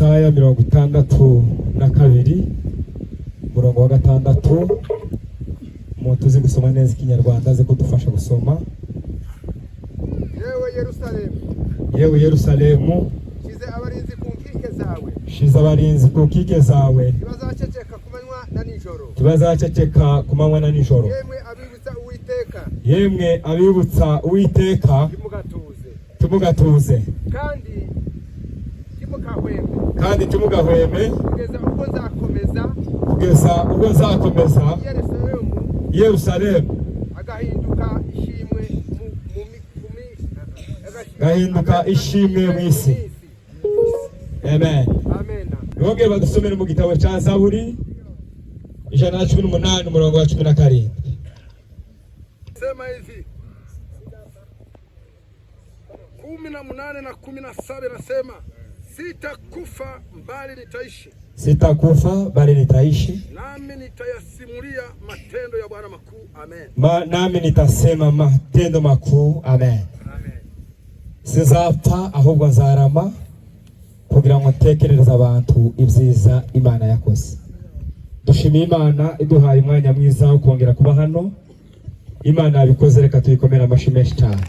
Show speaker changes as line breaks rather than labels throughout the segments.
Yesaya 62 murongo wa 6. Umuntu uzi gusoma neza ikinyarwanda aze kudufasha gusoma. Yewe Yerusalemu,
shize abarinzi ku nkike zawe.
Shize abarinzi ku nkike zawe.
Tibazaceceka kumanywa na nijoro.
Tibazaceceka kumanywa na nijoro.
Yemwe abibutsa Uwiteka.
Yemwe abibutsa Uwiteka. Timugatuze.
Kandi
timugahweme. Kugeza ubwo nzakomeza. Yerusalemu gahinduka ishimwe mu isi. Amen. Nubwo badusomera mu gitabo cya Zaburi 118 umurongo wa 17.
Sema hivi 18 na 17 nasema sitakufa bali nitaishi.
Sitakufa bali nitaishi.
Nami nitayasimulia matendo ya Bwana makuu. Amen.
Nami nitasema matendo makuu. Amen.
Amen.
Sizapfa ahubwo nzarama kugira ngo ntekerereze abantu ibyiza Imana yakoze. Dushimiye Imana iduhaye umwanya mwiza wo kongera kuba hano. Imana yabikoze, reka tuyikomera amashyi menshi cyane.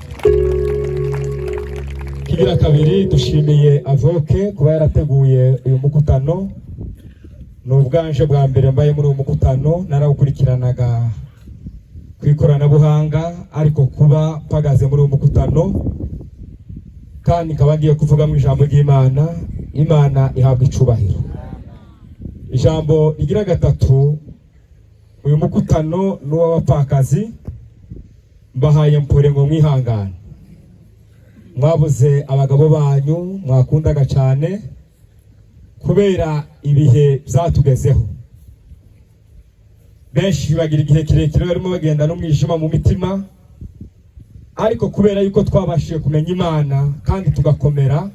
Kigira kabiri dushimiye Avoke kuba yarateguye uyu mukutano. N'ubwanje bwa mbere mbaye muri uyu mukutano, narawukurikiranaga ku ikoranabuhanga, ariko kuba mpagaze muri uyu mukutano kandi nkaba ngiye kuvuga mu ijambo ry'Imana, Imana ihabwa icubahiro. Ijambo igira gatatu, uyu mukutano n'uw'abapfakazi, mbahaye mpore ngo mwihangane. Mwabuze abagabo banyu mwakundaga cyane kubera ibihe byatugezeho. Benshi bagira igihe kirekire barimo bagenda no mwijima mu mitima, ariko kubera yuko twabashije kumenya Imana kandi tugakomera,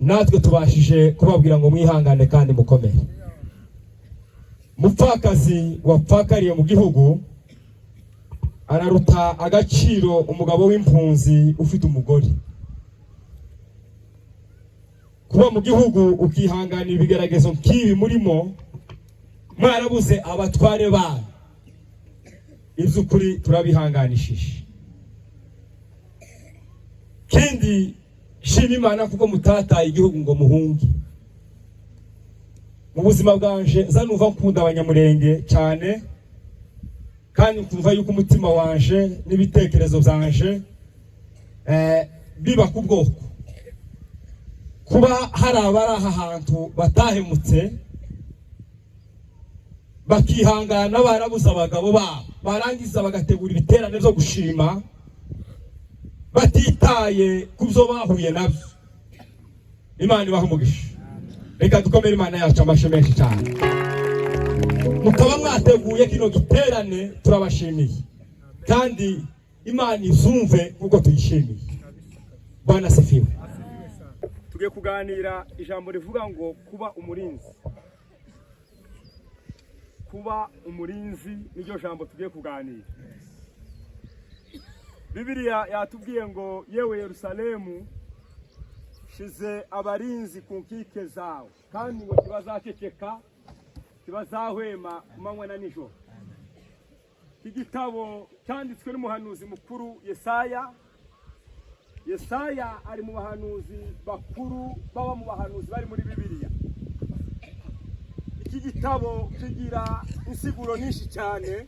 natwe tubashije kubabwira ngo mwihangane kandi mukomere. Mupfakazi wapfakariye mu gihugu araruta agaciro umugabo w'impunzi ufite umugore. Kuba mu gihugu ukihanganira ibigeragezo nk'ibi murimo, mwarabuze abatware banyu, iby'ukuri turabihanganishije. Kandi shima Imana kuko mutataye igihugu ngo muhunge. Mu buzima bwanje nzanuva nkunda Abanyamurenge cyane, kandi kumva yuko umutima wanje n'ibitekerezo byanje biba ku bwoko. Kuba hari abari aha hantu batahemutse bakihangana barabuze abagabo babo, barangiza bagategura ibiterane byo gushima batitaye ku byo bahuye nabyo. Imana ibahe umugisha. Reka dukomere Imana yacu amashyi menshi cyane. Mukaba mwateguye kino giterane, turabashimiye kandi Imana izumve kuko tuyishimiye. Bwana sifiwe.
Tugiye kuganira ijambo rivuga ngo kuba umurinzi. Kuba umurinzi niryo jambo tugiye kuganira. Bibiliya yatubwiye ngo yewe Yerusalemu, shize abarinzi ku nkike zawe, kandi ngo tibazaceceka tibazahwema kumanywa na nijoro. Igitabo cyanditswe n'umuhanuzi mukuru Yesaya. Yesaya ari mu bahanuzi bakuru baba mu bahanuzi bari muri Bibiliya. Iki gitabo kigira insiguro nyinshi cyane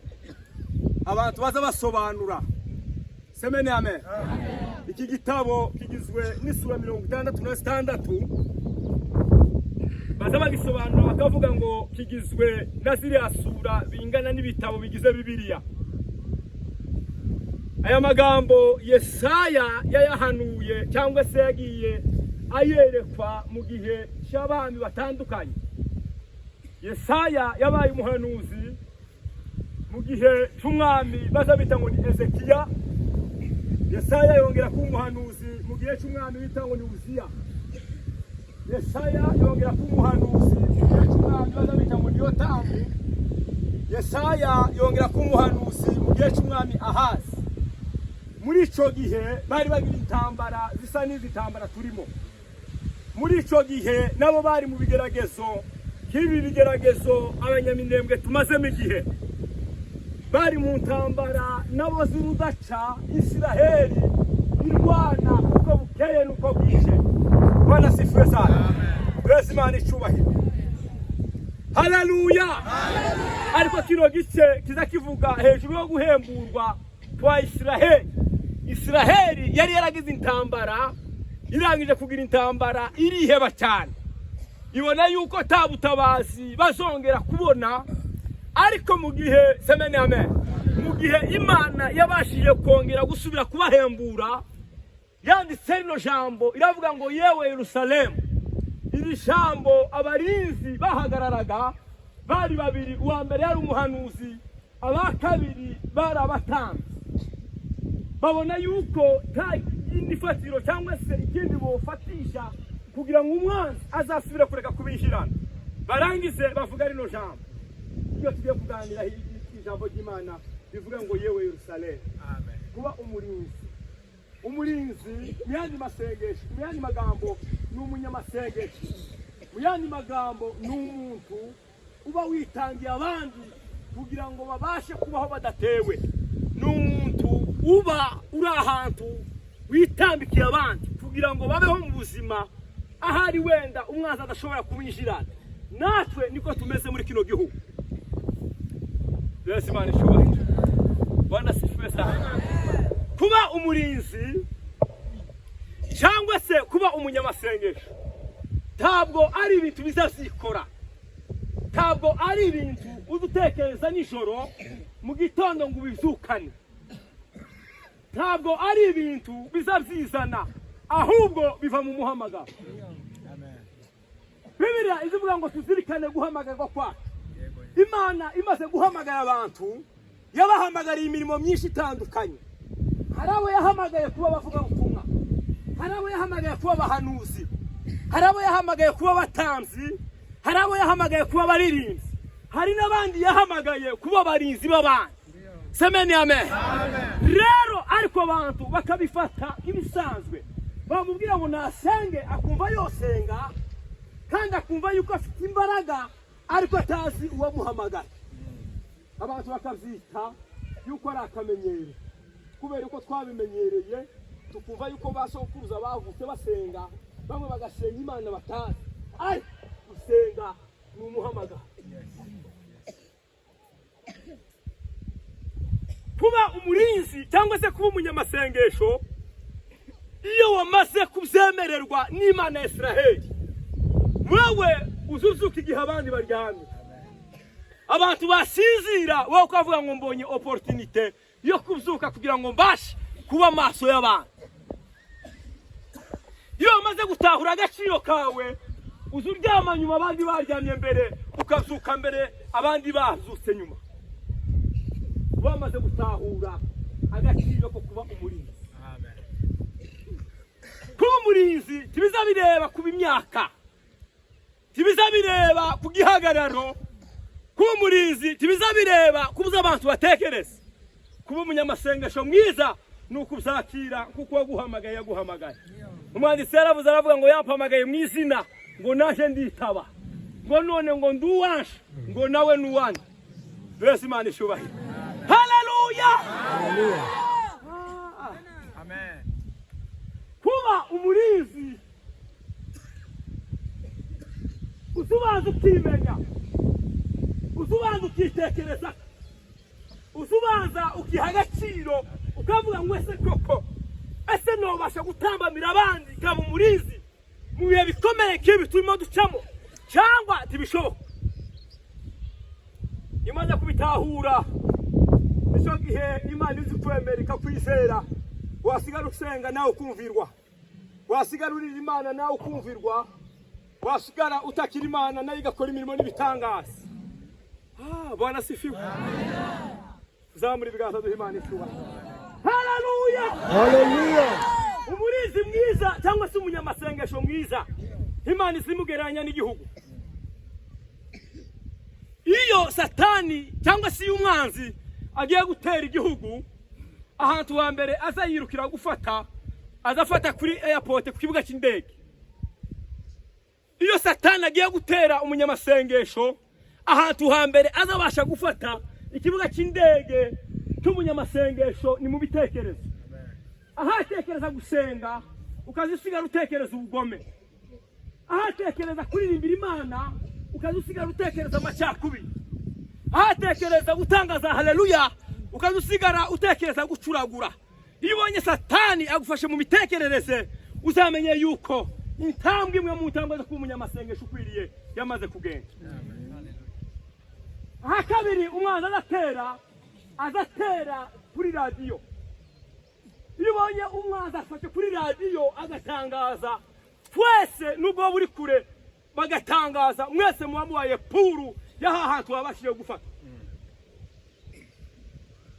abantu baza basobanura. Semene amen. Iki gitabo kigizwe n'isura 66. Baza bagisobanura bakavuga ngo kigizwe na ziriya sura bingana n'ibitabo bigize Bibiliya. Aya magambo Yesaya yayahanuye cyangwa se yagiye ayerekwa mu gihe cy'abami batandukanye. Yesaya yabaye umuhanuzi mu gihe cy'umwami baza bita ngo ni Ezekiya. Yesaya yongera kuba umuhanuzi mu gihe cy'umwami bita ngo ni Uziya. Yesaya yongera kuba umuhanuzi mu gihe cy'umwami baza bita ngo ni Yotamu. Yesaya yongera kuba umuhanuzi mu gihe cy'umwami Ahazi. Muri ico gihe bari bagira intambara zisa n'izitambara turimo. muri ico gihe nabo bari mu bigeragezo nk'ibi bigeragezo abanyaminembwe tumazemo igihe, bari mu ntambara nabo z'urudaca. Isiraheli irwana uko bukeye n'uko bwije. Bwana sifiwe sana. Yesu Imana icubahiro. Haleluya. Ariko kino gice kiza kivuga hejuru yo guhemburwa kwa Isiraheli. Isiraheli yari yaragize intambara, irangije kugira intambara iriheba cyane, ibona yuko tabutabazi bazongera kubona. Ariko mu gihe semene amen, mu gihe Imana yabashije kongera gusubira kubahembura, yanditse rino jambo iravuga ngo yewe Yerusalemu. Iri jambo abarinzi bahagararaga bari babiri, uwa mbere yari umuhanuzi, aba kabiri bari abatambyi. Babona yuko nta indifatiro cyangwa se ikindi bofatisha kugira ngo umwanzi azasubire kureka kubishirana. Barangize bavuga rino jambo. Iyo tugiye kuganira ijambo ry'Imana bivuga ngo yewe Yerusalemu. Amen. Kuba umurinzi. Umurinzi muyandi masengesho, muyandi magambo ni umunyamasengesho. Muyandi magambo ni umuntu uba witangiye abandi kugira ngo babashe kubaho badatewe. Ni umuntu uba uri ahantu witambikiye abandi kugira ngo babeho mu buzima ahari wenda umwanzi adashobora kubinjirana. Natwe niko tumeze muri kino gihugu. Yesu Imana ishobora. Bwana sifiwe sana. Kuba umurinzi cyangwa se kuba umunyamasengesho ntabwo ari ibintu bizazikora. Ntabwo ari ibintu udutekereza nijoro mu gitondo ngo ubivyukane. Ntabwo ari ibintu bizabyizana, ahubwo biva mu muhamagaro. Bibiliya ivuga ngo tuzirikane guhamagarwa kwacu. Imana imaze guhamagara abantu, yabahamagariye imirimo myinshi itandukanye. Hari abo yahamagaye kuba bavuga ubutumwa, hari abo yahamagaye kuba abahanuzi, hari abo yahamagaye kuba abatambyi, hari abo yahamagaye kuba abaririmbyi, hari n'abandi yahamagaye kuba abarinzi b'abandi. Semeni amen. Rero ariko abantu bakabifata nk'ibisanzwe, bamubwira ngo nasenge, akumva yosenga kandi akumva yuko afite imbaraga, ariko atazi uwamuhamagara. Abantu bakavyita yuko ari akamenyero, kubera uko twabimenyereye tukumva yuko basokuruza bavutse basenga, bamwe bagasenga Imana batazi. Ari gusenga ni umuhamagara. Kuba umurinzi cyangwa se kuba umunyamasengesho, iyo wamaze kubyemererwa n'Imana ya Isiraheli, wewe uzuzuka igihe abandi baryamye. Abantu basinzira, wowe ukavuga ngo mbonye opportunité yo kuzuka kugira ngo mbashe kuba maso y'abantu. Iyo wamaze gutahura agaciro kawe, uzuryama nyuma abandi baryamye mbere, ukazuka mbere abandi bazutse nyuma. Bamaze gutahura agaciro ko kuba umurinzi. Amen. Kuba umurinzi tibizabireba kuba imyaka, tibizabireba ku gihagararo. Kuba umurinzi tibizabireba kubuza abantu batekereza. Kuba umunyamasengesho mwiza ni ukubyakira kuko waguhamagaye yaguhamagaye. Umwanditsi yaravuze aravuga ngo yampamagaye mu izina ngo naje nditaba, ngo none ngo nduwanshe ngo nawe nuwandi. Yesu Imana ishubahire. Haleluya. Haleluya. Amen. Kuba umurinzi uzubanza ukimenya, uzubanza ukitekereza, uzubanza ukiha agaciro, ukavuga ngo ese koko ese nobasha gutambamira abandi nkaba umurinzi mu bihe bikomeye nk'ibi turimo ducamo cyangwa tibishoboka. Imaze kubitahura, nicyo gihe Imana izi kwemera ikakwizera, wasigara usenga nawe ukumvirwa, wasigara urira Imana nawe ukumvirwa, wasigara utakira Imana nayo igakora imirimo n'ibitangaza. Bwana sifiwe. Zamuri ibiganza duhe Imana icyubahiro. Haleluya. Haleluya. Umurinzi mwiza cyangwa se umunyamasengesho mwiza, Imana izimugeranya n'igihugu. Iyo Satani cyangwa se umwanzi agiye gutera igihugu, ahantu wa mbere azayirukira gufata, azafata kuri airport ku kibuga cy'indege. iyo Satani agiye gutera umunyamasengesho ahantu hambere azabasha gufata ikibuga cy'indege cy'umunyamasengesho ni mu bitekerezo. Ahatekereza gusenga ukazisigara utekereza ubugome, ahatekereza kuririmbira Imana ukazisigara utekereza amacakubiri, ahatekereza gutangaza haleluya ukazisigara utekereza gucuragura. Iyo ubonye Satani agufashe mu mitekerereze uzamenye yuko intambwe imwe mu ntambwe zo kuba umunyamasengesho ukwiriye yamaze kugenda. Aha kabiri umwana azatera kuri radiyo. Iyo ubonye umwana afashe kuri radiyo agatangaza, twese nubwo buri kure bagatangaza, mwese mubamuhaye puru y'aha hantu wabashije gufata.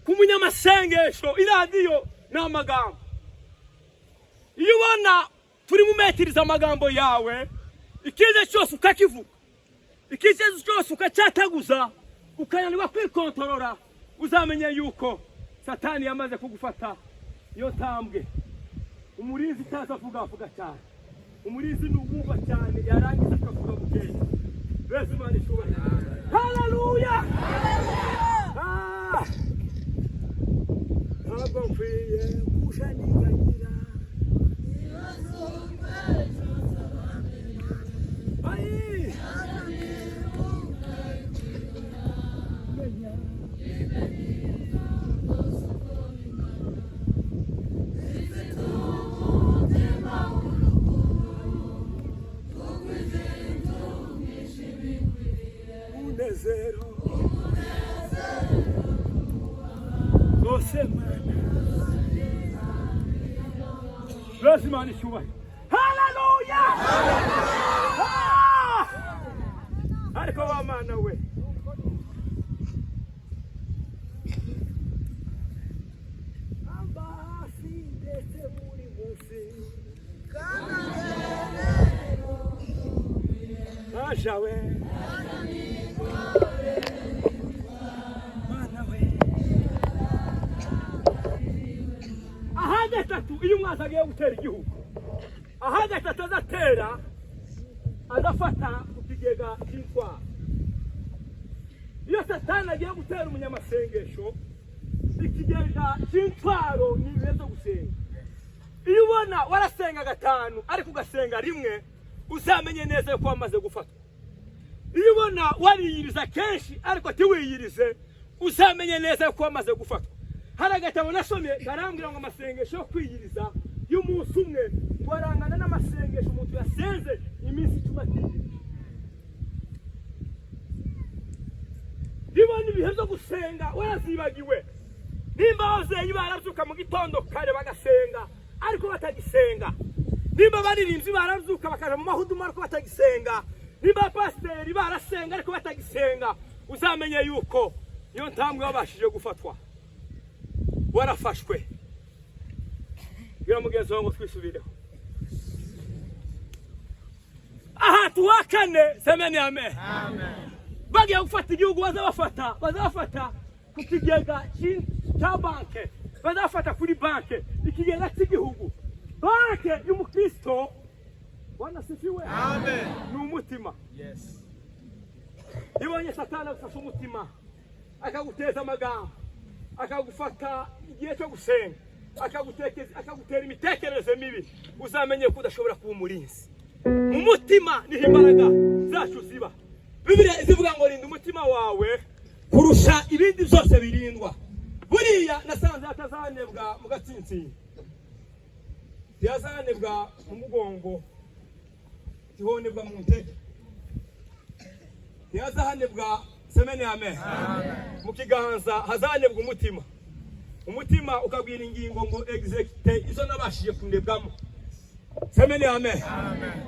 Ku munyamasengesho iradiyo ni amagambo. Iyo ubona turi mu metiriza amagambo yawe, ikize cyose ukakivuga, ikize cyose ukacyataguza, ukananirwa kwikontorora, uzamenye yuko Satani yamaze kugufata iyo ntambwe. Umurinzi utazavuga cyane, umurinzi n'ubumva cyane, yarangiza akavuga bukeya. Yesu Imana ishobora. Haleluya! Ntabwo nkwiye kujaniganyira. Yesu Imana ishobora. Haleluya! Ariko wa Mana we, ambasi ndetse muri munsi ajawe Mana we. Aha gatatu iyo umwanzi agiye gutera igihugu, aha gatatu azatera azafata ku kigega cy'intwaro. Iyo Satani agiye gutera umunyamasengesho, ikigega cy'intwaro ni ibihe byo gusenga. Iyo ubona warasenga gatanu ariko ugasenga rimwe, uzamenye neza yuko wamaze gufatwa. Iyo ubona wariyiriza kenshi ariko tiwiyirize, uzamenye neza yuko wamaze gufatwa. Hari agatabo nasomye karambwira ngo amasengesho yo kwiyiriza y'umunsi umwe warangana n'amasengesho umuntu yasenze iminsi 10. Ibona ibihe byo gusenga warazibagiwe. Nimba abavyeyi barazuka mu gitondo kare bagasenga ariko batagisenga, nimba baririmbyi barazuka bakaja mu mahuduma ariko batagisenga, nimba pasiteri barasenga ariko batagisenga, uzamenye yuko iyo ntambwe wabashije gufatwa, warafashwe. Bwira mugenzi wangu twisubireho. Aha tuwakane, semeni amen. Amen. Bagiye gufata igihugu bazabafata ku kigega cya banke, bazafata kuri banke, ikigega cy'igihugu. Banke y'umukristo wanasifiwe. Amen. Ni umutima. Yes. Ibonye Satani agufasha umutima, akaguteza amagambo, akagufata igihe cyo gusenga, akagutera imitekerereze mibi, uzamenye ko udashobora kuba umurinzi. Mu mutima niho imbaraga zacu ziba. Bibiliya ivuga ngo rinda umutima wawe kurusha ibindi byose birindwa. Buriya nasanze atazanebwa mu gatsintsini, yazanebwa mu mugongo, tihonebwa mu ntege, yazanebwa semeni amen. Mu kiganza hazanebwa umutima, umutima ukabwira ingingo ngo execute izo nabashije kunebwamo. Semeni amen.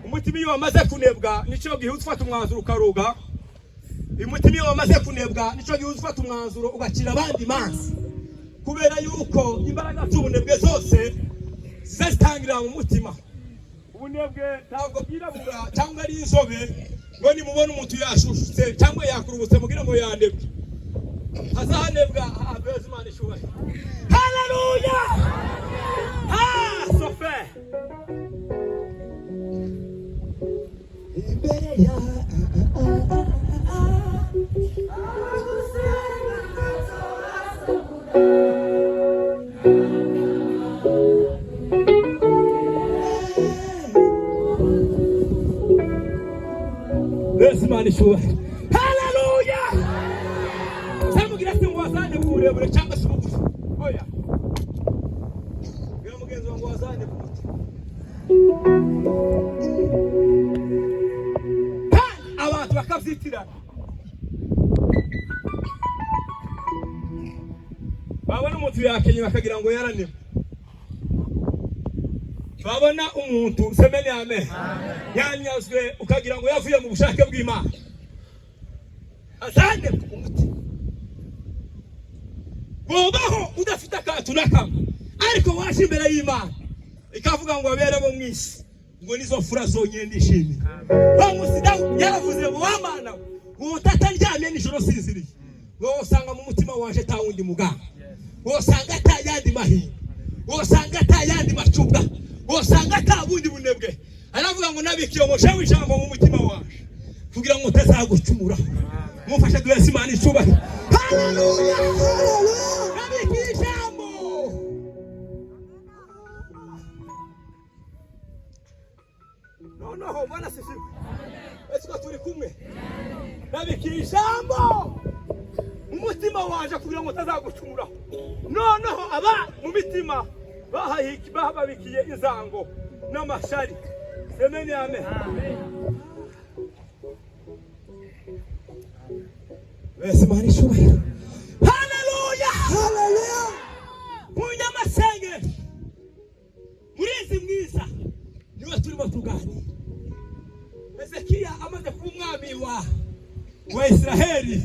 Umutima iyo wamaze kunebwa nico gihe ufata umwanzuro ukaruga. Umutima iyo wamaze kunebwa nico gihe ufata umwanzuro ugakira abandi manzi, kubera yuko imbaraga z'ubunebwe zose zitangira mu mutima. Ubunebwe ntabwo bwirabura cyangwa ari inzobe ngo nimubona umuntu yashushutse cyangwa yakurubutse mugira ngo yanebwe. Hazanebwa abezi Imana ishubahiro. Haleluya! Sofe
imbere ya Imana. Haleluya. Samugira se ngwazane burebure cyangwa se bugufi. Oya. Bira mugenzi wangu wazane bugufi. Abantu bakavyitira. Babona umuntu yakenye bakagira ngo yaranime. Babona umuntu semeni amen. Yanyazwe ukagira ngo yavuye mu bushake bw'Imana. Azane umuti. Bobaho udafite akatu nakamwe. Ariko waje imbere y'Imana. Ikavuga ngo abere bo mwisi. Ngo nizo fura zonyene ndishimye. Bamusida yaravuze ngo wamana. Ngo utatandyamye nijoro sinziriye. Ngo usanga mu mutima waje ta wundi muganga. Ngo usanga atayandi mahi. Ngo usanga atayandi macubwa. Usanga atabundi bunebwe. Aravuga ngo nabikiye ngo ijambo mu mutima waje kugira ngo utazagucumura. Mufashe duhese Imana icubahiro. Haleluya. Nabikiye ijambo. No bwana sisi. Ese turi kumwe. Nabikiye ijambo mu mutima waje kugira ngo utazagucumura. Noneho aba mu mitima bahabikiye inzango n'amashari. Semeni amen. Bese Imana ishubahiro. Haleluya. Haleluya. Munyamasenge murizi mwiza niwe turimo tuganira. Hezekiya amaze kuba umwami wa Israheli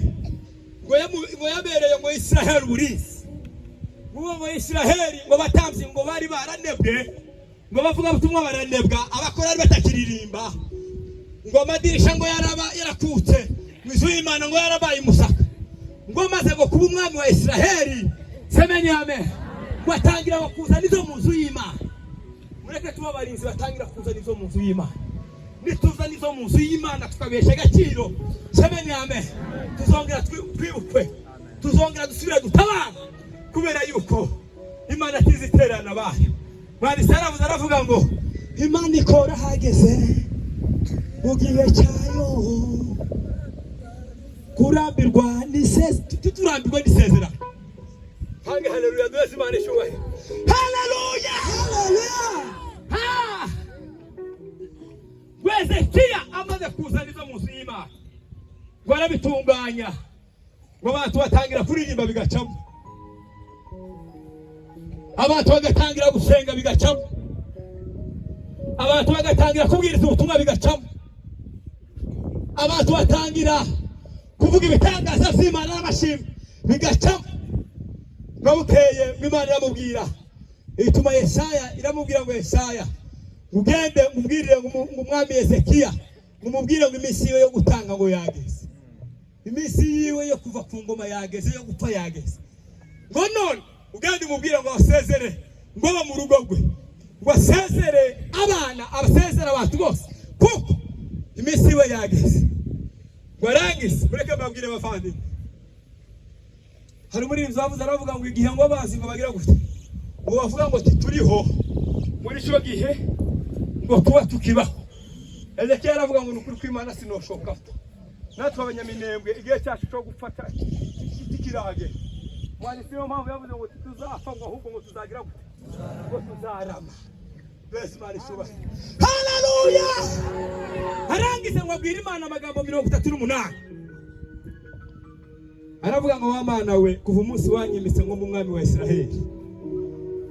ngo yabereye ngo Israheli uburizi. Ngo Israheli ngo batamvye ngo bari baranebwe ngo bavuga butumwa baranebwa abakora ari batakiririmba ngo amadirisha ngo yarakutse mwizu y'Imana ngo yarabaye umusaka ngo maze ngo kuba umwami wa Israheli. Semeni amen. Batangira kuza nizo mu nzu y'Imana. Mureke tuba barinzi batangira kuza nizo mu nzu y'Imana. Nituza nizo mu nzu y'Imana tukabesha agaciro. Semeni amen. Tuzongera twibukwe. Tuzongera dusubira dutabana. Kubera yuko Imana tiziterana bayo. Mwani saravuze aravuga ngo Imana ikora hageze mu gihe cyayo. Kurambirwa turambirwa n'isezera. Hange haleluya duhese Imana ishubahiro. Haleluya. Haleluya. Ha! Hezekiya amaze kuzaniza mu nzu y'Imana. Ngo arabitunganya. Ngo abantu batangira kuririmba bigacamo. Abantu bagatangira gusenga bigacamo. Abantu bagatangira kubwiriza ubutumwa bigacamo. Abantu batangira kuvuga ibitangaza by'Imana n'amashimwe bigacamo. Babukeye Imana iramubwira. Ituma Yesaya iramubwira ngo Yesaya ugende umubwirire ngo umwami Hezekiya umubwire ngo iminsi yiwe yo gutanga ngo yageze. Iminsi yiwe yo kuva ku ngoma yageze, yo gupfa yageze. Ngo none ugende umubwire ngo asezere ngo ba mu rugo rwe. Ngo asezere abana, abasezera abantu bose kuko iminsi yiwe yageze. Ngo arangize mureke babwire bavandimwe. Hari muri zavuze aravuga ngo igihe ngo bazi ngo bagira gute. Ngo bavuga ngo turiho muri cyo gihe ngo tuba tukibaho. Hezekiya aravuga ngo nukuri kw'Imana sinoshoka. Natwe abanyaminembwe igihe cyacu cyo gufata ikirage. Mwani siyo mpamvu yavuze ngo tuzafa ngo ahubwo ngo tuzagira gute. Ngo tuzarama. Bese Imana ishubahiro. Haleluya. Arangize ngo abwira Imana amagambo 38. Aravuga ngo wamana we kuva umunsi wanyimitse ngo mu mwami wa Israheli.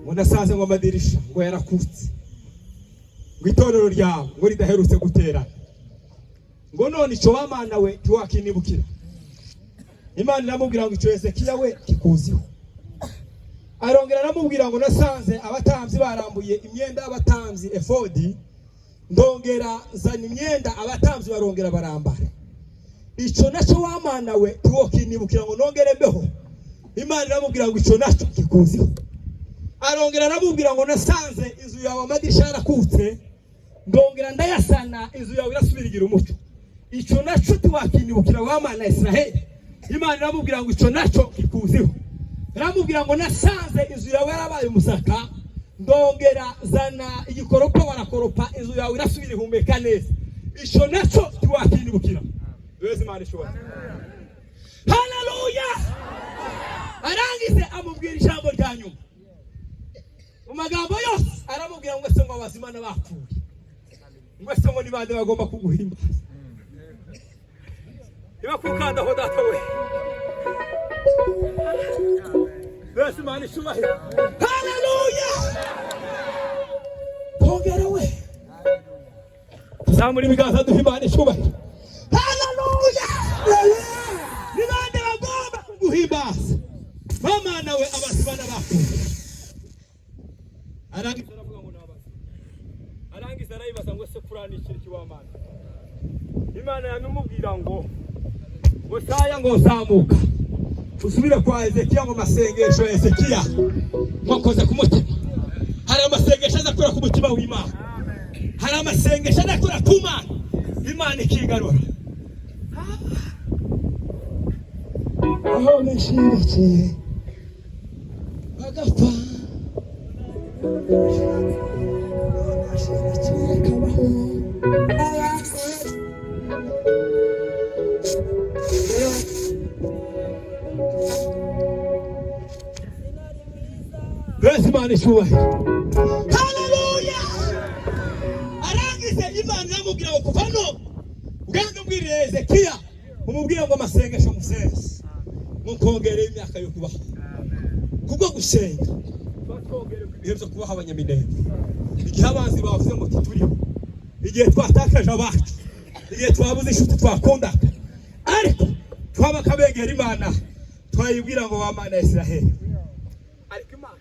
Ngo nasanze ngo amadirisha ngo yarakutse. Ngo itorero ryawe ngo ridaherutse guterana. Ngo none ico wamana we tiwakinibukira. Imana iramubwira ngo ico Hezekiya we kikuziho. Arongera aramubwira ngo nasanze abatamvyi barambuye imyenda abatamvyi efodi. Ndongera zana imyenda abatamvyi barongera barambara. Ico naco wamana we tiwokinibukira ngo nongere mbeho. Imana iramubwira ngo ico naco kikuziho. Arongera aramubwira ngo nasanze inzu yawe amadirisha yarakutse.
ndongera ndayasana inzu yawe irasubira igira umuco. Icyo naco tiwakinibukira wa mana Israheli. Imana iramubwira ngo icyo naco kikuziho. Iramubwira ngo nasanze inzu yawe yarabaye umusaka, ndongera zana igikoropa warakoropa inzu yawe irasubira ihumeka neza. Icyo naco tiwakinibukira. Wezi Imana ishobora. Haleluya! Arangize amubwira ijambo rya nyuma. Mu magambo yose aramubwira ngo se ngo abazima n'abapfuye. Ngo se ngo ni bande bagomba kuguhimbaza. Iba kukanda ho data we. Wezi Imana ishobora. Haleluya! Tongera we. Zamuri biganza duha Imana ishobora. Haleluya! Ni bande bagomba kuguhimbaza. Mama nawe abazima n'abapfuye. Arangiza aravuga ngo nabaza. Arangiza arayibaza ngo se kurani iki w'Imana. Imana yamubwira ngo Hosaya ngo zamuka. Usubire kwa Ezekiya ngo masengesho Ezekiya mwakoze ku mutima. Hari amasengesho azakora ku mutima w'Imana. Hari amasengesho azakora ku Mana. Imana ikigarura. Aho nashindetse bagapfa. Wezi Imana ishobora. Haleluya! Arangize Imana yamubwira ngo kuva no ugende ubwirire Ezekiya umubwire ngo amasengesho musese mukongere imyaka yo kubaho. Kubwo gusenga twatwongere ibihe byo kubaho abanyaminembwe. Igihe abanzi bavuze ngo turiho, igihe twatakaje abacu, igihe twabuze inshuti twakundaga, ariko twabakabegera Imana twayibwira ngo wa Mana Israheli. Ariko Imana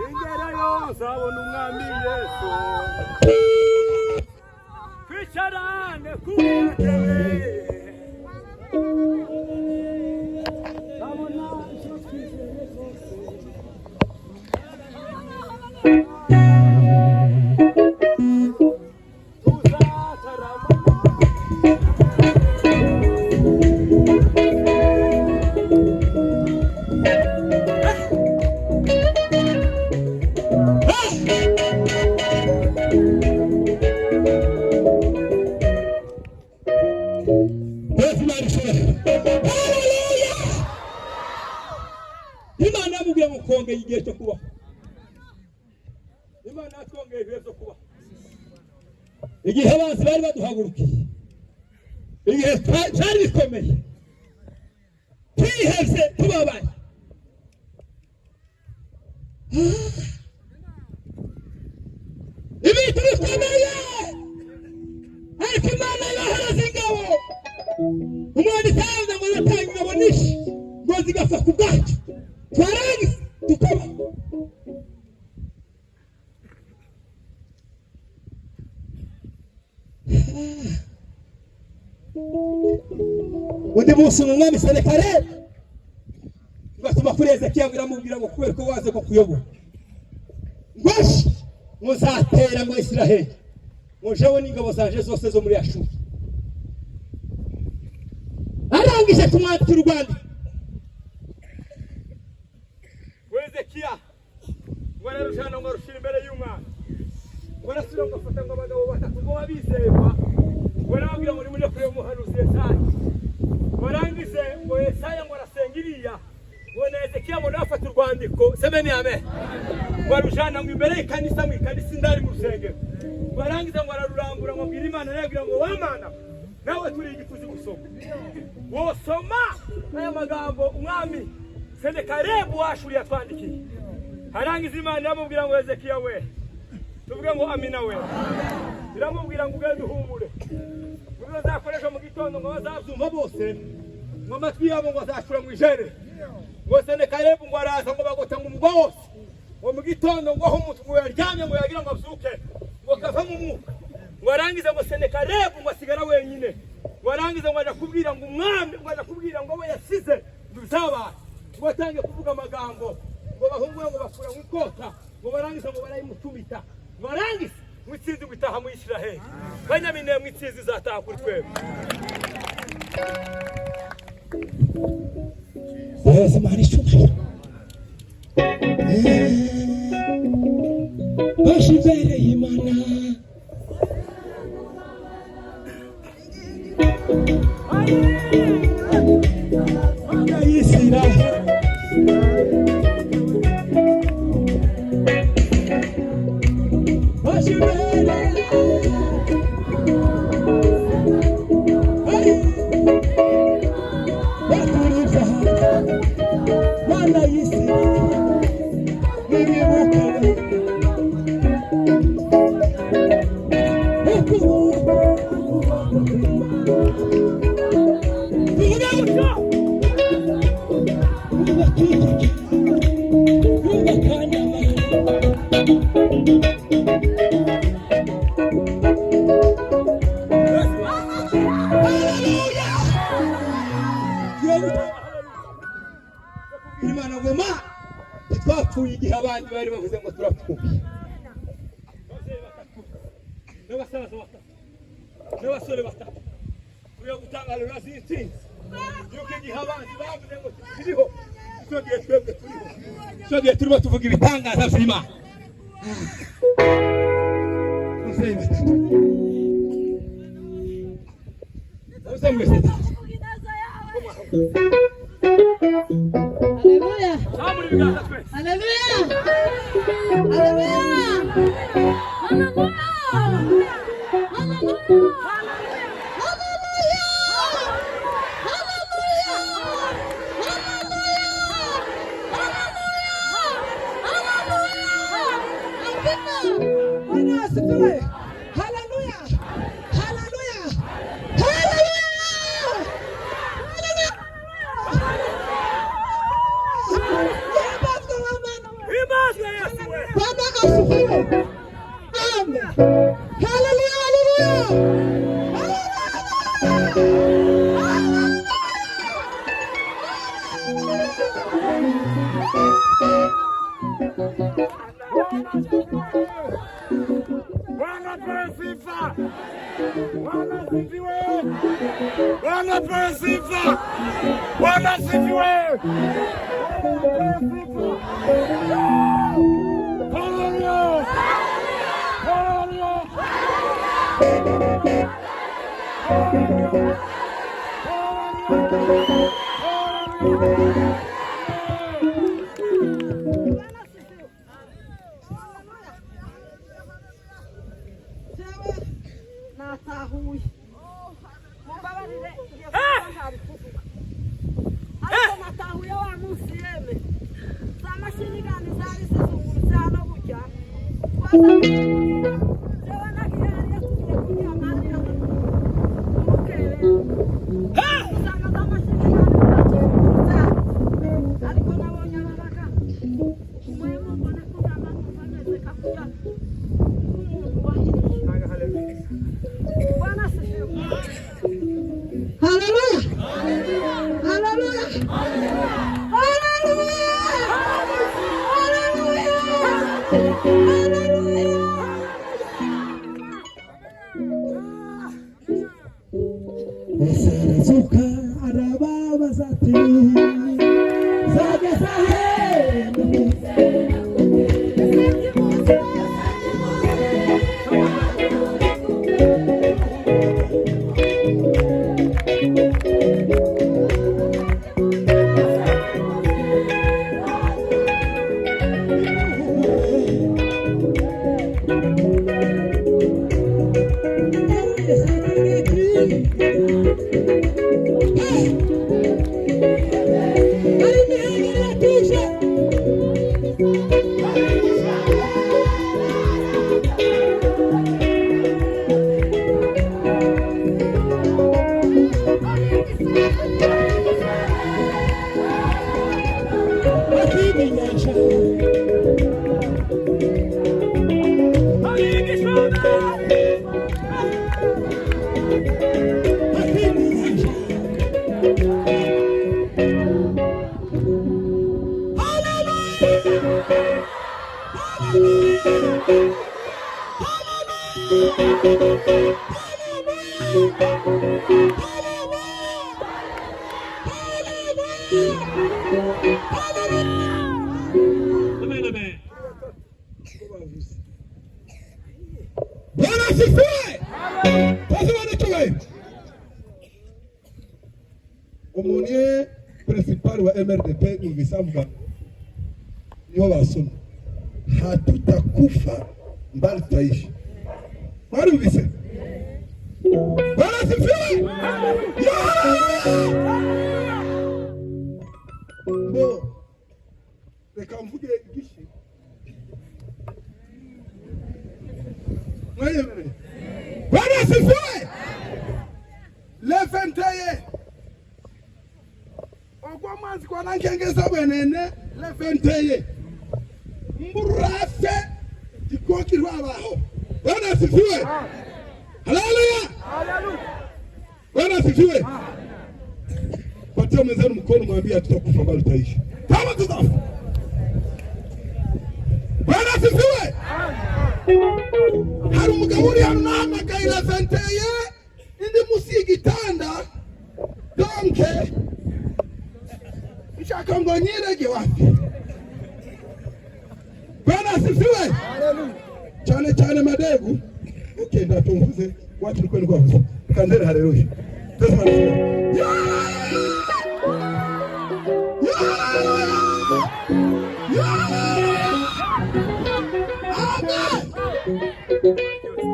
ingerayo nzabona umwami Yesu kwicarane ku ntebe ndabona icyo twizeye cyose Imana yamubwiye ngo kongeye igihe cyo kubaho. Imana yatwongeye ibihe byo kubaho. Igihe abanzi bari baduhagurukiye, igihe cyari bikomeye, twihebye tubabaye, ibintu bikomeye, ariko Imana yohereza ingabo. Umwana itanze ngo natanga ingabo nyinshi ngo zigapfa ku bwacu, twarangiza tukaba undi munsi umwami Senakeribu batuma kuri Hezekiya biramubwira ngo kubera ko waze ko kuyobora ngo muzatera ngo Isiraheli mujeho n'ingabo zanje zose zo muri Ashuri. Arangije kumwandikira urwandiko Hezekiya ngo ararujana ngo arushira imbere y'umwana ngo arasubira ngo afata ngo abagabo batatu ngo babizerwa ngo arababwira ngo nimuje kureba umuhanuzi Yesaya. Barangize ngo Yesaya ngo arasenga iriya ngo na Hezekiya ngo afata urwandiko semeni amen ngo arujana ngo imbere y'ikanisa mu ikanisa indari mu rusengero. Barangize ngo ararurambura ngo abwira Imana arabwira ngo wamana nawe turi igituzi gusoma wosoma aya magambo umwami Senakeribu w'Ashuri yatwandikiye. Harangiza Imana yamubwira ngo Hezekiya we tuvuge ngo amina we, iramubwira ngo ugende uhumure ngo bazakoresha mu gitondo ngo bazabyumva bose ngo amatwi yabo ngo azashura mu ijere ngo Senakeribu ngo araza ngo bagotanga umugwa wose ngo mu gitondo ngo aho umuntu ngo yaryamye ngo yagira ngo abyuke ngo kava mu mwuka ngo arangize ngo Senakeribu ngo asigara wenyine ngo arangize ngo aja kubwira ngo umwami ngo aja kubwira ngo we yasize duzabana ngo atange kuvuga amagambo ngo bahungu ngo bakura mu kota ngo barangize ngo barayimutumita ngo arangize ngo itsinzi gutaha mu Isiraheli Benyamini mu itsinzi zataha kuri twebwe.
Yesu Imana ishumye bashizere Imana Imana ngoma twapfuye igihe abandi bari bavuze ngo turapfuye.
N'abasaza batatu n'abasore batatu turiyo gutangarira z'intsinzi yuko igihe abandi bavuze ngo turiho twagiye twebwe turiho twagiye turimo tuvuga ibitangaza vy'Imana.
Haleluya. Haleluya. Haleluya. Haleluya. Haleluya.
Bwana pewe sifa. Bwana sifiwe. Bwana pewe sifa. Bwana sifiwe. Hallelujah. Hallelujah.
Natahuye mubabarire ariko natahuye wa munsi yeme za mashini gani zari zizungurutse hano gutya jewe nagiye hariya tugiye kurya amande umukere usanga za mashini gani zizungurutse ariko nabonye ababaga umwemu mbona ko abantu bameze kakuya nk'umuntu wahiriye. Hallelujah! Hallelujah! Hallelujah!
Esarazuka arababaza ati zageza he Bwana asifiwe. Tazama nitowe. Umunye principal wa MRDP ubisavuga niho basoma. Hatutakufa mbali tutaishi. Mwari ubise. Bwana asifiwe. Bo. Reka mvuge igishi. Bwana asifiwe. Lefenteye. Ogwa mwanzi kwa nankengeza bwenene lefenteye. Mburafe dikoki rwabaho. Bwana asifiwe. Haleluya. Haleluya. Bwana asifiwe. Patia mwenzenu mkono mwambie tutakufa bali tutaishi. Kama tutafa. Bwana asifiwe. Hari umugabo uri hano nahamagaye lefenteye indi musi y'igitanda donke nshaka ngo nyirege wapi. Bwana asifiwe. Cyane cyane madevu ukenda tumvuze watu kwenu kwavuze kandere haleluya.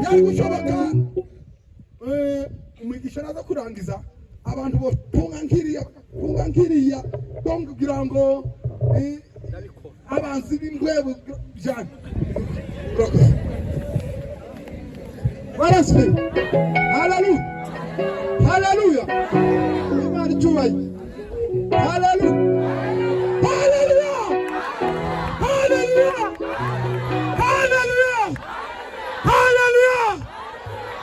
Yari gushoboka umwigisha naza kurangiza abantu bo tunga nkiriya dongo kugira ngo abanzi b'ingwebo byane baraswe. Haleluya. Haleluya. Imana icyubaye. Haleluya. Haleluya. Haleluya. Haleluya. Haleluya.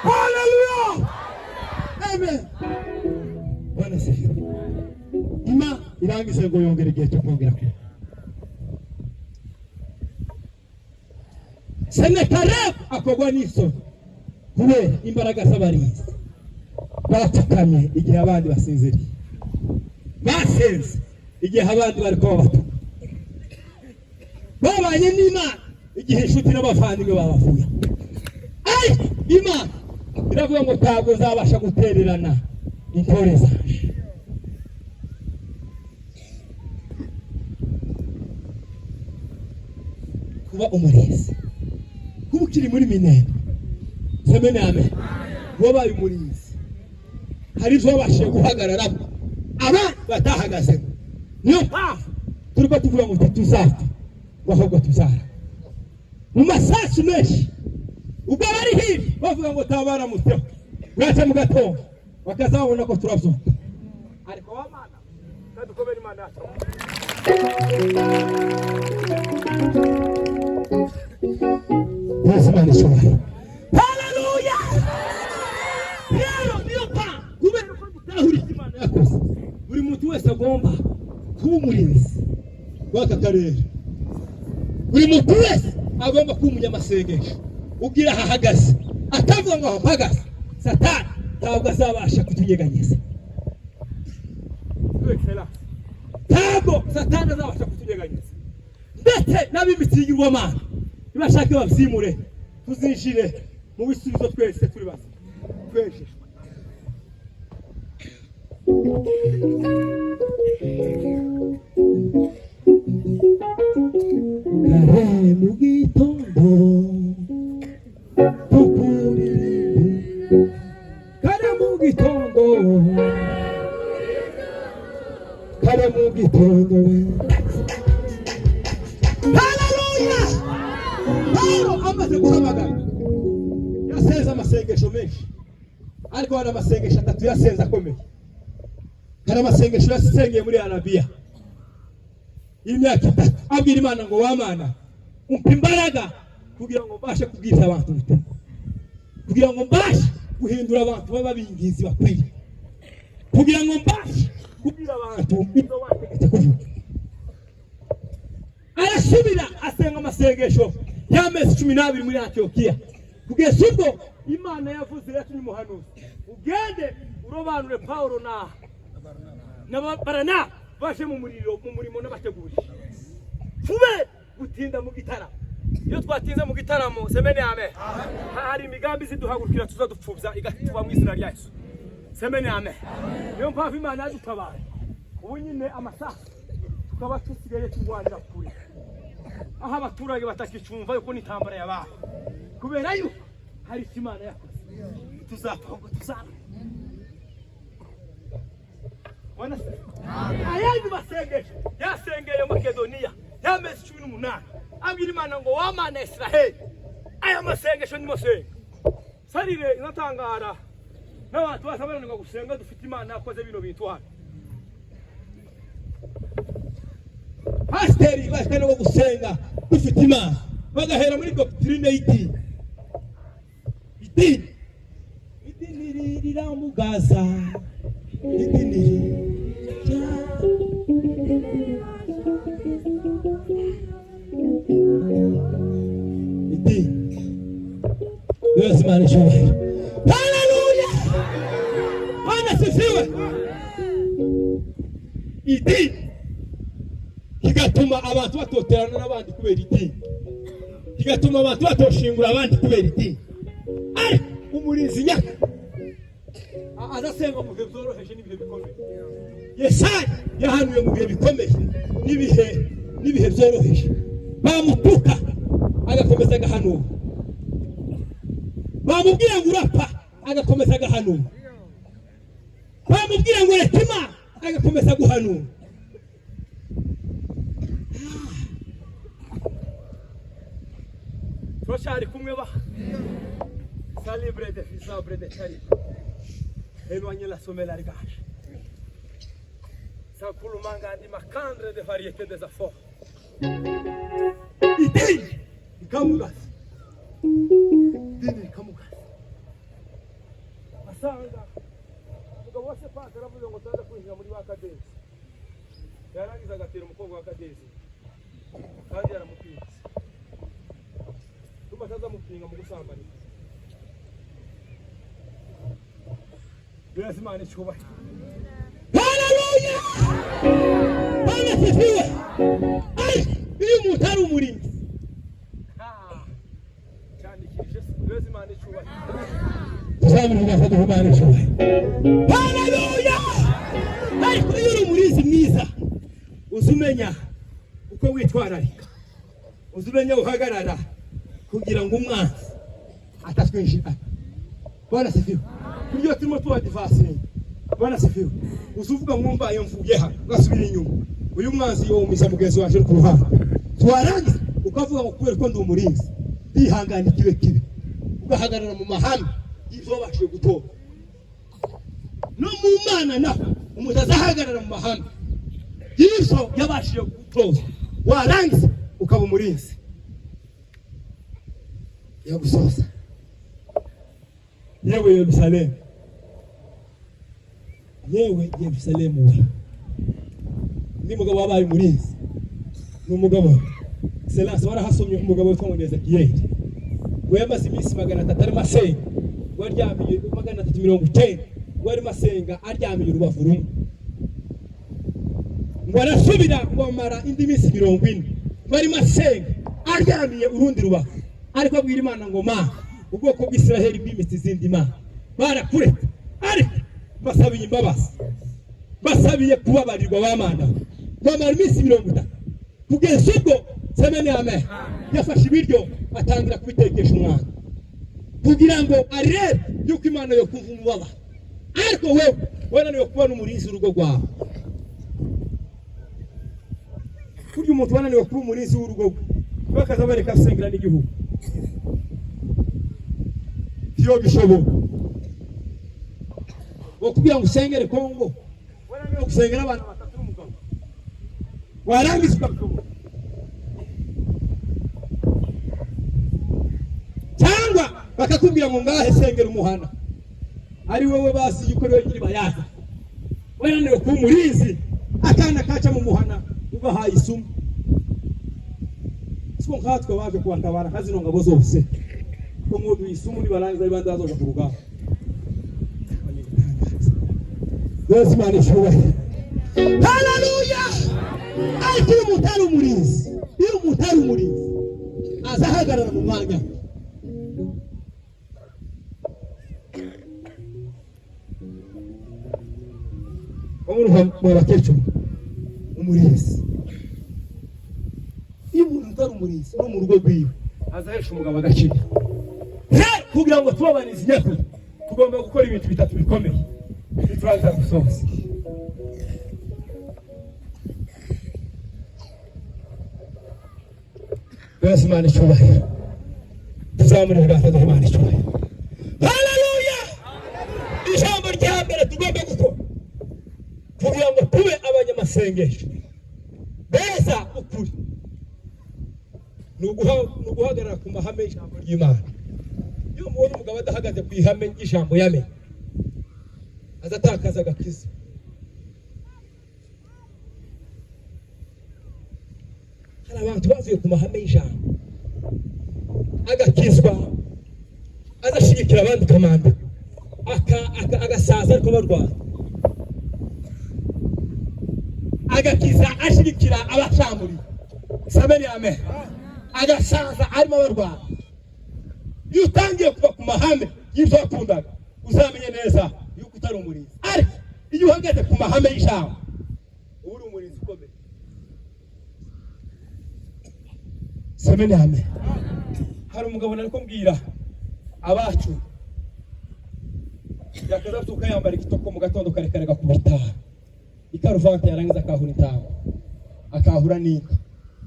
Haleluya. Amen. Bwana sifiwe. Ima irangize ngo yongere igihe cyo kongera kwe. Sennacherib akogwa n'isoni kubera imbaraga z'abarinzi. Barapfukamye igihe abandi basinziriye. Basenze igihe abandi bari kubabatuka. Babanye n'Imana igihe inshuti n'abavandimwe babavuye. Imana iravuga ngo ntabwo nzabasha gutererana intore zaje. Kuba umurinzi, kuba ukiri muri minembwe, semene amen, wabaye umurinzi, hari ibyo wabashije guhagararamo abandi batahagazemo. Niyo mpamvu turiko tuvuga ngo tuzapfa ahubwo tuzara. Mu masasu menshi ubwo bari hivi bavuga ngo tabara muteho bwaca mu gatondo bakazabona ko turavyuka, ariko wamana kadukomera Imana yacu. Yesu Imana ishobora. Haleluya. Rero niyo pa kubera ko dutahurira Imana yakoze, buri muntu wese agomba kuba umurinzi w'aka karere. Buri muntu wese agomba kuba umunyamasengesho ugira ahahagaze, atavuga ngo ahahagaze Satani ntabwo azabasha kutunyeganyeza. Ntabwo Satani azabasha kutunyeganyeza, ndetse n'ab'imitsingirwamana nibashake babyimure tuzinjire mu bisubizo twese turi basa twejejwe. Kare mu gitondo kare mu gitondo kare mu gitondo. Haleluya. Paulo amaze guhamagara yasenze amasengesho menshi, ariko hari amasengesho atatu yasenze akomeye. Hari amasengesho yasengeye muri Arabiya y'imyaka 3 abwira Imana ngo wamana umpa imbaraga kugira ngo mbashe kubwiriza abantu ubutumwa, kugira ngo mbashe guhindura abantu baba bingizi bakwiye, kugira ngo mbashe kubwira abantu ibyo wategetse kuvuga. Arasubira asenga amasengesho y'amezi 12 muri Antiokiya, kugeza ubwo Imana yavuze yatumye umuhanuzi ugende urobanure Paulo na Barana baje mu murimo n'abateguri. Fube gutinda mu gitaramo. Iyo twatinze mu gitaramo semene amen, hari imigambi ziduhagurukira tuzadupfubya igatuba mu izina rya Yesu. Semene amen. Niyo mpamvu Imana yadutabara. Ubu nyine amasaha tukaba tusigaye turwanira kure, aho abaturage batakicumva yuko n'intambara yabaye, kubera yuko hari Imana yakoze. Tuzapfa ngo tuzana. Wana ayandi masengesho yasengeye Makedoniya y'amezi 18 abwira Imana ngo wamana Israeli. Aya masengesho ni masenga sarire inatangara n'abantu basabana ngo gusenga dufite Imana yakoze bino bintu hano. Pasteri bashaka ngo gusenga dufite Imana bagahera muri doctrine y'idini. Idini riramugaza, idini Yesu Imana ishobora. Haleluya. Bwana sifiwe. Idini kigatuma abantu batoterana n'abandi kubera idini, kigatuma abantu batoshingura abandi kubera idini. Ariko umurinzi nyaka azasenga mu bihe byoroheje n'ibihe bikomeye. Yesaya yahanuye mu bihe bikomeye n'ibihe byoroheje. Bamutuka agakomeza agahanura, bamubwira ngo urapfa agakomeza agahanura, bamubwira ngo reka Imana agakomeza guhanura. Turacyari kumwe ba Salibre de fisabre de chari. Éloignez la sommeil à l'égage. Sans pour le manga di macandre de variété des affaires. Idini kamugas. Idini kamugas. Asanga. Mugabo wase
pasi aravuze ngo tuza kwinjira muri ba Kadesi. Yarangiza agatera umukobwa wa Kadesi. Kandi yaramupinze. Tuba tazamupinga mu gusambana. Yesu Imana icyubahiro.
Haleluya! Bwana sifiwe. Ai, uyu muntu ari umurinzi.
Cyandikishije Yesu Imana icyubahiro.
Tuzamurira fata Imana icyubahiro. Haleluya! Ariko iyo uri umurinzi mwiza, uzumenya uko witwararika. Uzumenya uhagarara kugira ngo umwanzi atatwinjira. Bwana sifiwe. Kuryo turimo tuwadivasi. Bwana sifiwe. Uzuvuga mwumva iyo mvuye hano ugasubira inyuma. Uyu mwanzi yo umisa mugenzi waje ku ruhande. Twarangiza ukavuga ngo kubera ko ndi umurinzi. Bihangana kibe. Ugahagarara mu mahame y'ivyo bashiye gutora. No mu Mana naho umuntu azahagarara mu mahame y'ivyo yabashiye gutoza. Warangiza ukaba umurinzi. Yagusoza. Yewe Yerusalemu. Yewe Yerusalemu we. Ndi mugabo wabaye umurinzi. N'umugabo Selasi warahasomye umugabo witwa ngo Ezekiyeli. Wemaze iminsi 300 ari masenga. Waryamiye 390. Wari masenga aryamiye urubavu rumwe. Ngo arasubira ngo amara indi minsi 40. Wari masenga aryamiye urundi rubavu. Ariko abwira Imana ngo ma ubwoko bw'Isiraheli bw'imitsi izindi Imana barakureka. Ariko basabiye imbabazi. Basabiye kubabarirwa b'Imana. Bamara iminsi 30. Kugeza ubwo semene amen. Yafashe ibiryo atangira kubitekesha umwana. Kugira ngo arebe yuko Imana yo kumva umubaba. Ariko wewe wananiwe kubona umurinzi urugo rwawe. Kurya umuntu wananiwe kuba umurinzi w'urugo rwe. Bakaza bareka asengera n'igihugu. Iyo bishoboka. Kugira ngo usengere Kongo. Wananiwe gusengera abantu batatu n'umugabo. Warangiza ukabishobora. Cyangwa bakakubwira ngo ngahe sengera umuhana. Ari wowe basi yuko rero nyiri bayaza. Wananiwe kuba umurinzi akana kaca mu muhana ubahaye isumu. Siko nkatwe baje kubatabara kazino ngabo zose. Ko mudu isumu ni barangiza ibanda azoja ku rugamba. Yesu Imana icyubahiro. Haleluya! Ariko iyo umuntu ari umurinzi, iyo umuntu ari umurinzi azahagarara mu mwanya. Umuntu mwabakecu umurinzi. Iyo umuntu atari umurinzi no mu rugo rwiwe azahesha umugabo agaciro. Kugira ngo tubabanize nyakuri tugomba gukora ibintu bitatu bikomeye. Turangiza gusoza. Yesu Imana icyubahiro. Tuzamurira fata Imana icyubahiro. Haleluya! Ijambo rya mbere tugomba gukora kugira ngo tube abanyamasengesho beza ukuri nuguhagarara ku mahame y'ijambo ry'Imana. Iyo umuntu umugabo adahagaze ku ihame y'ijambo yamenye azatakaza agakiza. Hari abantu bavuye ku mahame y'ijambo agakizwa azashigikira abandi kamanda agasaza ariko barwara. Agakiza ashigikira abacamuri. Sabeni amen. Agasaza arimo barwara. Iyo utangiye kuba ku mahame y'ibyo wakundaga uzamenye neza yuko utari umurinzi. Ariko iyo uhagaze ku mahame y'ijambo uri umurinzi ukomeye. Sabeni amen. Hari umugabo nariko mbwira abacu yakaza tuka yambara igitoko mu gatondo karekarega ku bitaro. Ikaruvante yarangiza akahura intango. Akahura n'inka.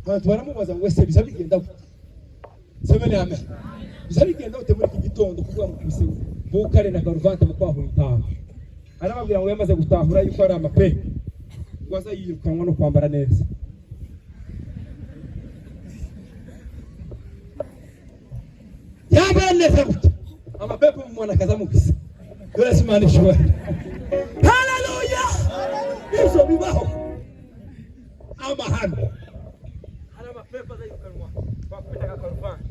Abantu baramubaza ngo ese biza bigenda gute? Sabeni amen. Biza bigenda gute muri iki gitondo kuvuga ngo kubise bukare na karuvante mu kwahura intango. Arababwira ngo yamaze gutahura yuko ari amape. Ngo azayirukanwa no kwambara neza. Yambara neza gute? Amapepo mu mwana kaza mukisa. Yesu Imana icyubahiro. Haleluya! izo bibaho amahano.
hari amapepa azayirukanwa bakubita akaruvani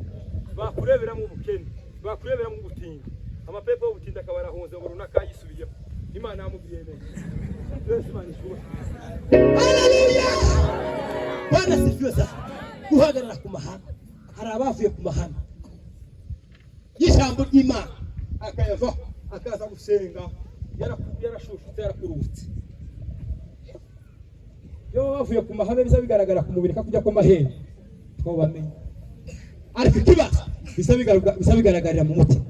bakureberamo ubukene bakureberamo ubutindi amapepa y'ubutindi akaba arahunze ngo runaka yisubiyeho Imana yamubwiye neza Yesu Imana ishuri.
Haleluya. Bwana sifiwe sana. Guhagarara ku mahame. Hari abavuye ku mahame y'ijambo ry'Imana akayavaho akaza gusenga yarashushutse yarakurutse. Iyo bavuye ku mahame biza bigaragara ku mubiri kakujya ko mahene two bamenye, ariko ikibazo bisa bigaragarira mu mutima.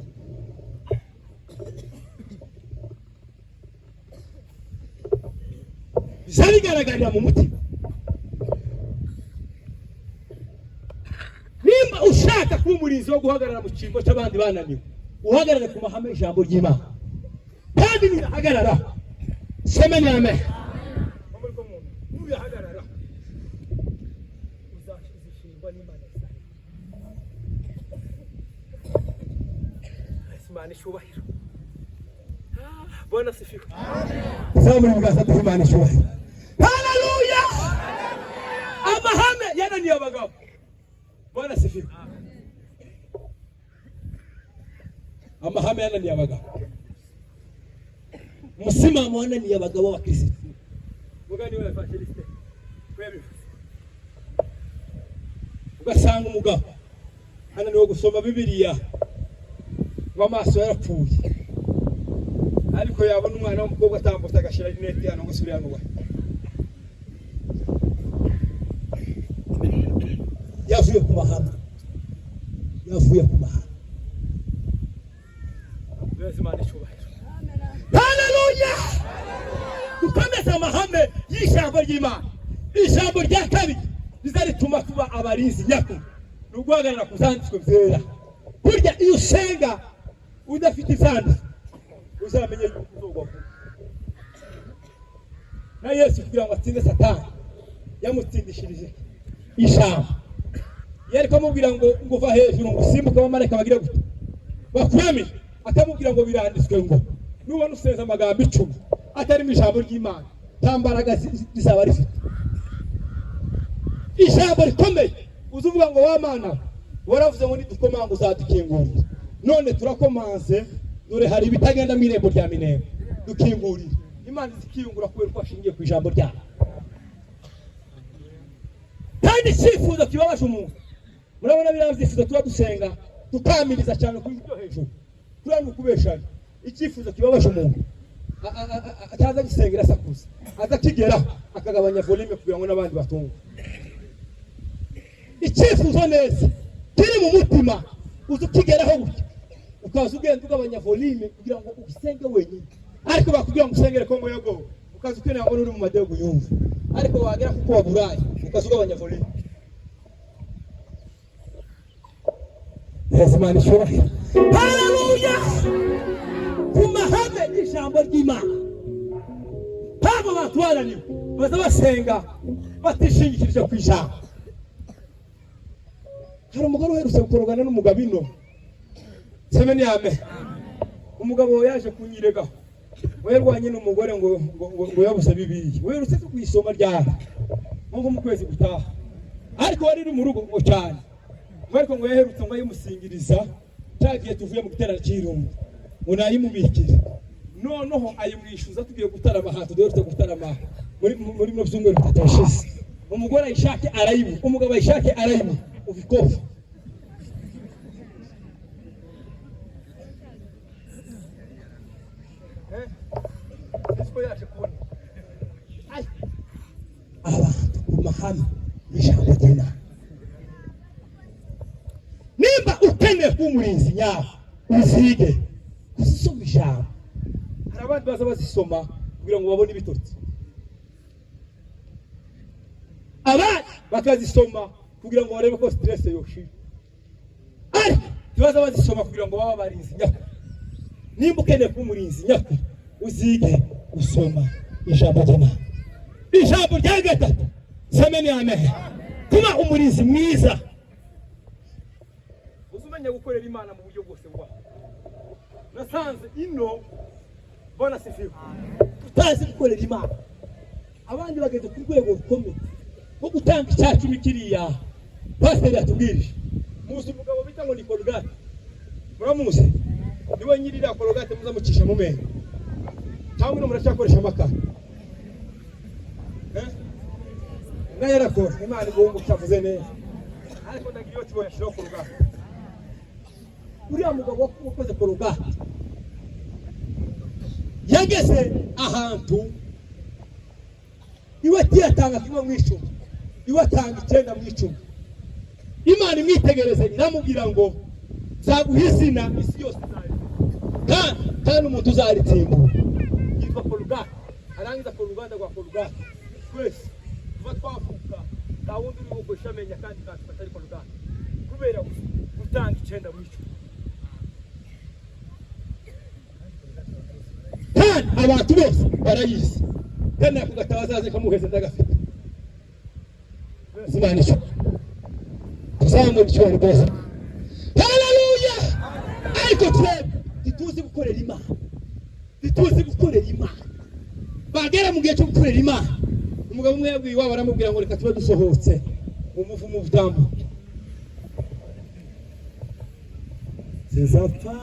Bisa bigaragarira mu mutima. Nimba ushaka kuba umurinzi wo guhagarara mu cyimbo cy'abandi bananiwe, uhagarare ku mahame y'ijambo ry'Imana kandi nurahagarara sema ni amen.
Nuyahagarara uzashingwa n'Imana Imana ishubahiro. Bwana sifiwe.
Zamuri mugasa Imana ishubahiro. Haleluya. Amahame yananiye abagabo. Bwana sifiwe. Amahame yananiye abagabo. Musimamo wananiye abagabo wa Kristo.
Mugani wa evangeliste. Kwebi.
Ugasanga umugabo ananiwe gusoma Bibiliya w'amaso yarapfuye, ariko yabona umwana w'umukobwa atambutse agashira rinete hano ngo suriya ngo yavuye ku mahame.
Yesu Imana ishubahiro.
Haleluya. Gukomeza amahame y'ijambo ry'Imana. Ijambo rya kabiri rizarituma tuba abarinzi nyakuri ni uguhagarara ku zanditswe byera. Burya iyo usenga udafite izanditswe uzamenye yuko uzogwa vuba. Na Yesu kugira ngo atsinde Satani yamutsindishirije ijambo. Yari kumubwira ngo nguva hejuru ngo usimbuke abamarayika bagira gute bakurame, akamubwira ngo biranditswe ngo nubona usenza amagambo 10 atari mu ijambo ry'Imana tambaraga zizaba rifite. Ijambo rikomeye uzuvuga ngo wa Mana waravuze ngo nidukomanga uzadukingurira, none turakomanze dore hari ibitagenda mu irembo rya Minembwe dukingurira. Imana zikiyungura kubera ko ashingiye ku ijambo ryayo. Kandi icyifuzo kibabaje umuntu, murabona biravyifuzo tuba dusenga tukamiriza cyane ku byo hejuru kuriya ni ukubeshanya. Icyifuzo kibabaje umuntu ataza gisengera sakuza atakigera akagabanya volume kugira ngo n'abandi batunga. Icyifuzo neza kiri mu mutima uzukigeraho gutya ukaza ugenda ugabanya volume kugira ngo usenge wenyine, ariko bakubwira ngo usengere ko moyago ukaza ukeneye ngo uri mu madego yumva, ariko wagera kuko waburaye ukaza ugabanya volume. Yesu Imana ishubahiro. Haleluya. Ku mahame y'ijambo ry'Imana haba abantu bananiwe baza basenga batishingikirije ku ijambo. Hari umugore uherutse gukorogana n'umugabo ino seme ni amen. Umugabo yaje kunyiregaho werwanye n'umugore ngo yabuze Bibiliya werutse kuyisoma ryari ngo mu kwezi gutaha, ariko wari uri mu rugo ngo cyane ariko ngo yaherutse ngo ayimusingiriza cyagiye tuvuye mu giterane cy'irungu ngo nayimubikire, noneho ayimwishuza tugiye gutarama hato duherutse gutarama muri no byumweru bitatoshize. Umugore ayishake arayibu, umugabo ayishake arayibu ubikofu.
Yesu yaje kubona.
Abantu ku mahame y'ijambo ry'Imana. Nimba ukeneye kuba umurinzi nyawo uzige kuzisoma ijambo. Hari abandi baza bazisoma kugira ngo babone ibitotsi, abandi bakazisoma kugira ngo barebe ko stress yoshira, ariko baza bazisoma kugira ngo babe abarinzi nyakuri. Nimba ukeneye kuba umurinzi nyakuri uzige gusoma ijambo ry'Imana. Ijambo rya gatatu seme ni amen. Kuba umurinzi mwiza
Uzumenya gukorera Imana mu buryo bwose bwa. Nasanze ino Bwana sifiwe.
utazi gukorera Imana abandi bageze ku rwego rukomeye rwo gutanga icyacumi kiriya pasiteri yatubwirije. Muzi umugabo bita ngo ni Colgate, muramuzi? Niwe nyirira Colgate muzamucisha mu menyo, cyangwa no muracyakoresha amakara na yarakora. Imana igomba cyavuze neza, ariko ndagira iyo kiboya shiro Colgate. Uriya mugabo wakoze Colgate yageze ahantu iwe tiyatanga kimwe mu icumi, iwe atanga 9 mu icumi. Imana imwitegereze iramubwira ngo zaguha izina isi yose kandi umuntu uzaritsindura. Yitwa Colgate, arangiza Colgate rwa Colgate. Twese tuba twavuka nta wundi uri bugusha amenya kandi natwe atari Colgate kubera gutanga 9 mu icumi. Kandi abantu bose barayizi, kandi ako gatabo azaze kamuheze ndagafite. Imana icyo tuzamura icyubahiro rwose. Haleluya! Ariko twebwe ntituzi gukorera Imana, ntituzi gukorera Imana. Bagera mu gihe cyo gukorera Imana, umugabo umwe yabwiye iwabo aramubwira ngo reka tube dusohotse umuvumo utambuke. Zizapfa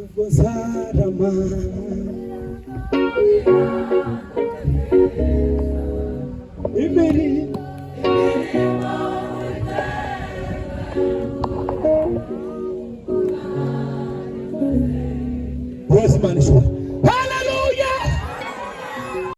ubwo zarama imeri Imana ishobora